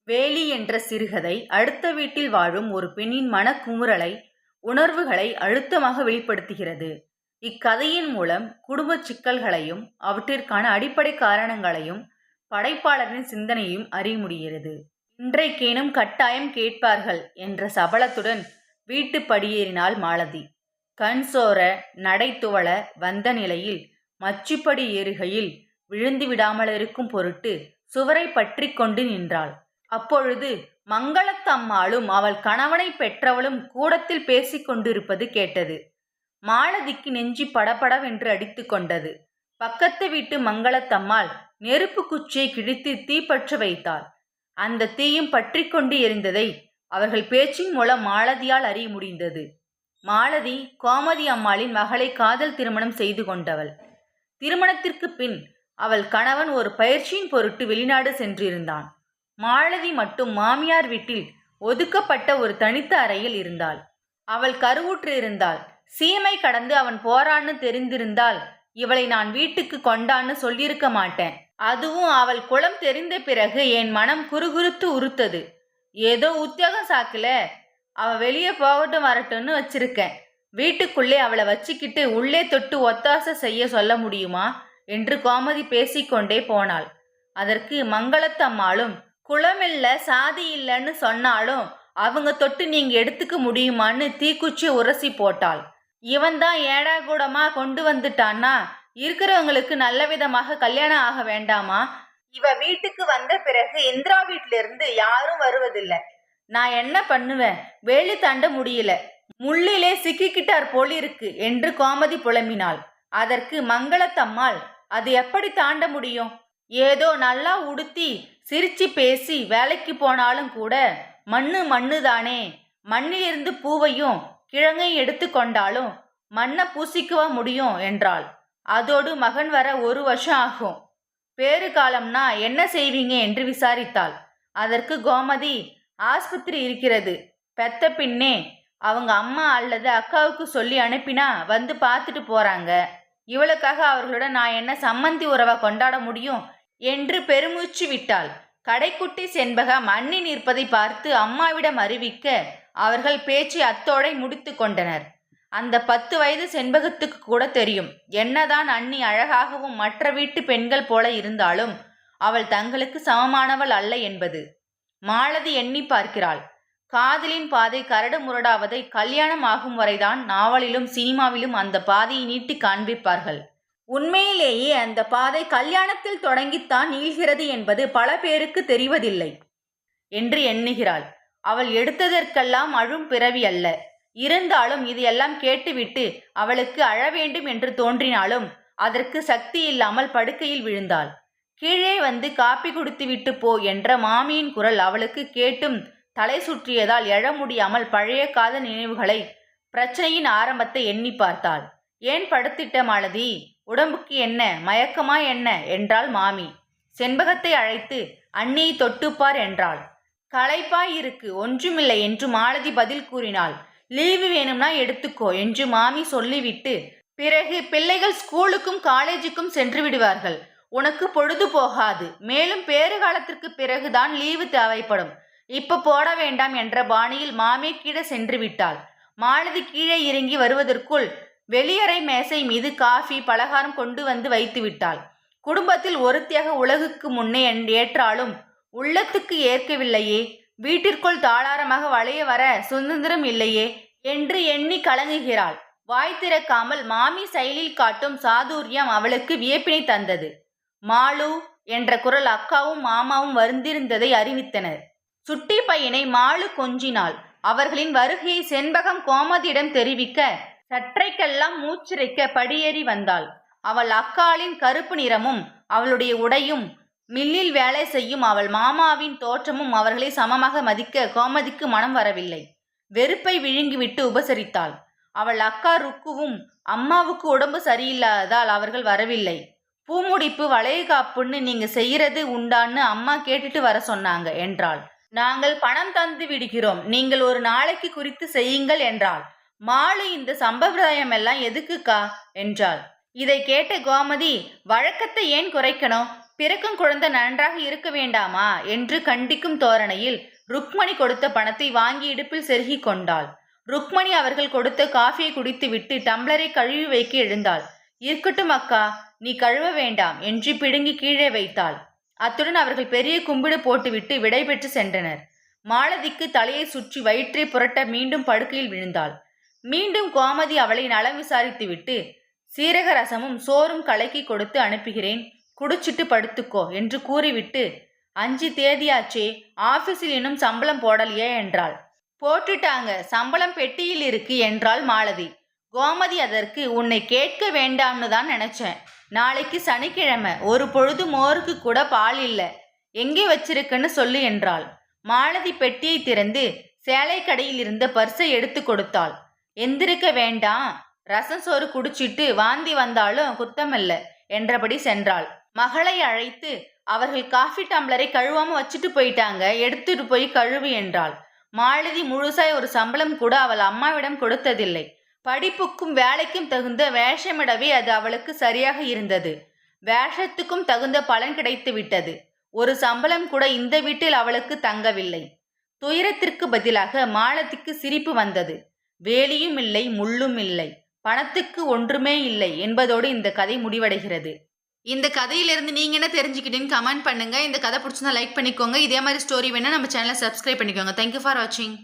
வேலி என்ற சிறுகதை அடுத்த வீட்டில் வாழும் ஒரு பெண்ணின் மனக்குமுறலை, உணர்வுகளை அழுத்தமாக வெளிப்படுத்துகிறது. இக்கதையின் மூலம் குடும்ப சிக்கல்களையும் அவற்றிற்கான அடிப்படை காரணங்களையும் படைப்பாளரின் சிந்தனையும் அறிய முடிகிறது. இன்றைக்கேனும் கட்டாயம் கேட்பார்கள் என்ற சபலத்துடன் வீட்டு படியேறினாள் மாலதி. கண் சோர நடை துவள வந்த நிலையில் மச்சுப்படி ஏறுகையில் விழுந்து விடாமலிருக்கும் பொருட்டு சுவரை பற்றி கொண்டு நின்றாள். அப்பொழுது மங்களத்தம்மாளும் அவள் கணவனை பெற்றவளும் கூடத்தில் பேசிக் கொண்டிருப்பது கேட்டது. மாலதிக்கு நெஞ்சி படபடவென்று அடித்து கொண்டது. பக்கத்து வீட்டு மங்களத்தம்மாள் நெருப்பு குச்சியை கிழித்து தீப்பற்ற வைத்தாள். அந்த தீயும் பற்றி கொண்டு எரிந்ததை அவர்கள் பேச்சின் மூலம் மாலதியால் அறிய முடிந்தது. மாலதி கோமதி அம்மாளின் மகளை காதல் திருமணம் செய்து கொண்டவள். திருமணத்திற்கு பின் அவள் கணவன் ஒரு பயிற்சியின் பொருட்டு வெளிநாடு சென்றிருந்தான். மாலதி மட்டும் மாமியார் வீட்டில் ஒதுக்கப்பட்ட ஒரு தனித்த அறையில் இருந்தாள். அவள் கருவுற்று இருந்தாள். சீமை கடந்து அவன் போறான்னு தெரிந்திருந்தால் இவளை நான் வீட்டுக்கு கொண்டான்னு சொல்லியிருக்க மாட்டேன். அதுவும் அவள் குலம் தெரிந்த பிறகு என் மனம் குறுகுறுத்து உறுத்தது. ஏதோ உத்தியோகம் சாக்குல அவ வெளியே போகட்டும் வரட்டும்னு வச்சிருக்கேன். வீட்டுக்குள்ளே அவளை வச்சுக்கிட்டு உள்ளே தொட்டு ஒத்தாசை செய்ய சொல்ல முடியுமா என்று கோமதி பேசிக்கொண்டே போனாள். அதற்கு மங்களத்தம்மாளும் குளமில்ல சாதி இல்லைன்னு சொன்னாலும் அவங்க தொட்டு நீங்க எடுத்துக்க முடியுமான்னு தீக்குச்சி உரசி போட்டாள். இவன்தான் ஏடா கூடமா கொண்டு வந்துட்டான்னா இருக்கிறவங்களுக்கு நல்ல விதமாக கல்யாணம் ஆக வேண்டாமா? இவ வீட்டுக்கு வந்த பிறகு இந்திரா வீட்டிலிருந்து யாரும் வருவதில்லை. நான் என்ன பண்ணுவேன்? வேலி தாண்ட முடியல, முள்ளிலே சிக்கிக்கிட்டார் போலிருக்கு என்று கோமதி புலம்பினாள். அதற்கு மங்களத்தம்மாள், அது எப்படி தாண்ட முடியும்? ஏதோ நல்லா உடுத்தி சிரிச்சு பேசி வேலைக்கு போனாலும் கூட மண்ணு தானே. மண்ணிலிருந்து பூவையும் கிழங்கையும் எடுத்து கொண்டாலும் மண்ணை பூசிக்கவா முடியும் என்றாள். அதோடு மகன் வர 1 வருஷம் ஆகும். பேறு காலம்னா என்ன செய்வீங்க என்று விசாரித்தாள். அதற்கு கோமதி, ஆஸ்பத்திரி இருக்கிறது, பெத்த பின்னே அவங்க அம்மா அல்லது அக்காவுக்கு சொல்லி அனுப்பினா வந்து பார்த்துட்டு போறாங்க. இவளுக்காக அவர்களுடன் நான் என்ன சம்மந்தி உறவா கொண்டாட முடியும் என்று பெருமூச்சு விட்டாள். கடைக்குட்டி செண்பகம் அண்ணி நிற்பதை பார்த்து அம்மாவிடம் அறிவிக்க அவர்கள் பேச்சை அத்தோடை முடித்து கொண்டனர். அந்த 10 வயது செண்பகத்துக்கு கூட தெரியும், என்னதான் அண்ணி அழகாகவும் மற்ற வீட்டு பெண்கள் போல இருந்தாலும் அவள் தங்களுக்கு சமமானவள் அல்ல என்பது. மாலதி எண்ணி பார்க்கிறாள். காதலின் பாதை கரடு முரடாவதை கல்யாணம் ஆகும் வரைதான் நாவலிலும் சினிமாவிலும் அந்த பாதையை நீட்டி காண்பிப்பார்கள். உண்மையிலேயே அந்த பாதை கல்யாணத்தில் தொடங்கித்தான் நீள்கிறது என்பது பல பேருக்கு தெரிவதில்லை என்று எண்ணுகிறாள். அவள் எடுத்ததற்கெல்லாம் அழும் பிறவி அல்ல. இருந்தாலும் இதையெல்லாம் கேட்டுவிட்டு அவளுக்கு அழ வேண்டும் என்று தோன்றினாலும் அதற்கு சக்தி இல்லாமல் படுக்கையில் விழுந்தாள். கீழே வந்து காப்பி குடித்து விட்டு போ என்ற மாமியின் குரல் அவளுக்கு கேட்டும் தலை சுற்றியதால் எழ முடியாமல் பழைய காதல் நினைவுகளை, பிரச்சனையின் ஆரம்பத்தை எண்ணி பார்த்தாள். ஏன் படுத்திட்ட மாலதி? உடம்புக்கு என்ன, மயக்கமா என்ன என்றாள் மாமி. செண்பகத்தை அழைத்து அண்ணியை தொட்டுப்பார் என்றாள். களைப்பாய் இருக்கு, ஒன்றுமில்லை என்று மாலதி பதில் கூறினாள். லீவு வேணும்னா எடுத்துக்கோ என்று மாமி சொல்லிவிட்டு, பிறகு பிள்ளைகள் ஸ்கூலுக்கும் காலேஜுக்கும் சென்று விடுவார்கள், உனக்கு பொழுது போகாது, மேலும் பேறு காலத்திற்கு பிறகுதான் லீவு தேவைப்படும், இப்ப போட வேண்டாம் என்ற பாணியில் மாமி கீழே சென்று விட்டாள். மாலதி கீழே இறங்கி வருவதற்குள் வெளியறை மேசை மீது காஃபி பலகாரம் கொண்டு வந்து வைத்து விட்டாள். குடும்பத்தில் ஒருத்தியாக உலகுக்கு முன்னே ஏற்றாலும் உள்ளத்துக்கு ஏற்கவில்லையே, வீட்டிற்குள் தாளாரமாக வளைய வர சுதந்திரம் இல்லையே என்று எண்ணி கலங்குகிறாள். வாய் திறக்காமல் மாமி செயலில் காட்டும் சாதுரியம் அவளுக்கு வியப்பினை தந்தது. மாலு என்ற குரல் அக்காவும் மாமாவும் வருந்திருந்ததை அறிவித்தனர். சுட்டி பையனை மாலு கொஞ்சினாள். அவர்களின் வருகையை செண்பகம் கோமதியிடம் தெரிவிக்க சற்றைக்கெல்லாம் மூச்சிறைக்க படியேறி வந்தாள். அவள் அக்காளின் கருப்பு நிறமும் அவளுடைய உடையும் மில்லில் வேலை செய்யும் அவள் மாமாவின் தோற்றமும் அவர்களை சமமாக மதிக்க கோமதிக்கு மனம் வரவில்லை. வெறுப்பை விழுங்கிவிட்டு உபசரித்தாள். அவள் அக்கா ருக்குவும் அம்மாவுக்கு உடம்பு சரியில்லாததால் அவர்கள் வரவில்லை. பூமுடிப்பு வளையகாப்புன்னு நீங்க செய்யறது உண்டான்னு அம்மா கேட்டுட்டு வர சொன்னாங்க என்றாள். நாங்கள் பணம் தந்து விடுகிறோம், நீங்கள் ஒரு நாளைக்கு குறித்து செய்யுங்கள் என்றாள். மாலு, இந்த சம்பிரதாயம் எல்லாம் எதுக்குக்கா என்றாள். இதை கேட்ட கோமதி, வழக்கத்தை ஏன் குறைக்கணும்? பிறக்கும் குழந்தை நன்றாக இருக்க வேண்டாமா என்று கண்டிக்கும் தோரணையில் ருக்மணி கொடுத்த பணத்தை வாங்கி இடுப்பில் செருகிக் கொண்டாள். ருக்மணி அவர்கள் கொடுத்த காஃபியை குடித்துவிட்டு டம்ளரை கழுவி வைக்க எழுந்தாள். இருக்கட்டும் அக்கா, நீ கழுவ வேண்டாம் என்று பிடுங்கி கீழே வைத்தாள். அத்துடன் அவர்கள் பெரிய கும்பிடு போட்டுவிட்டு விடை பெற்று சென்றனர். மாலதிக்கு தலையை சுற்றி வயிற்றை புரட்ட மீண்டும் படுக்கையில் விழுந்தாள். மீண்டும் கோமதி அவளை நலம் விசாரித்துவிட்டு, சீரக ரசமும் சோறும் கலக்கி கொடுத்து அனுப்புகிறேன், குடிச்சிட்டு படுத்துக்கோ என்று கூறிவிட்டு, 5 தேதியாச்சே, ஆபீஸில் இன்னும் சம்பளம் போடலையே என்றாள். போட்டுட்டாங்க, சம்பளம் பெட்டியில் இருக்கு என்றாள் மாலதி. கோமதி அதற்கு, உன்னை கேட்க வேண்டாம்னு தான் நினைச்சேன். நாளைக்கு சனிக்கிழமை, ஒரு பொழுது மோருக்கு கூட பால் இல்லை, எங்கே வச்சிருக்குன்னு சொல்லு என்றாள். மாலதி பெட்டியை திறந்து சேலை கடையில் இருந்த பர்ஸை எடுத்து கொடுத்தாள். எந்திருக்க வேண்டாம், ரசம் சோறு குடிச்சிட்டு வாந்தி வந்தாலும் குத்தமில்ல என்றபடி சென்றாள். மகளை அழைத்து, அவர்கள் காஃபி டம்ளரை கழுவாம வச்சுட்டு போயிட்டாங்க, எடுத்துட்டு போய் கழுவு என்றாள். மாலதி முழுசாய் ஒரு சம்பளம் கூட அவள் அம்மாவிடம் கொடுத்ததில்லை. படிப்புக்கும் வேலைக்கும் தகுந்த வேஷமிடவே அது அவளுக்கு சரியாக இருந்தது. வேஷத்துக்கும் தகுந்த பலன் கிடைத்து விட்டது. ஒரு சம்பளம் கூட இந்த வீட்டில் அவளுக்கு தங்கவில்லை. துயரத்திற்கு பதிலாக மாலதிக்கு சிரிப்பு வந்தது. வேலியும் இல்லை, முள்ளும் இல்லை, பணத்துக்கு ஒன்றுமே இல்லை என்பதோடு இந்த கதை முடிவடைகிறது. இந்த கதையிலிருந்து நீங்க என்ன தெரிஞ்சுக்கிட்டீங்கன்னு கமெண்ட் பண்ணுங்க. இந்த கதை பிடிச்சிருந்தா லைக் பண்ணிக்கோங்க. இதே மாதிரி ஸ்டோரி வேணா நம்ம சேனலை சப்ஸ்கிரைப் பண்ணிக்கோங்க. தேங்க்யூ ஃபார் வாட்சிங்.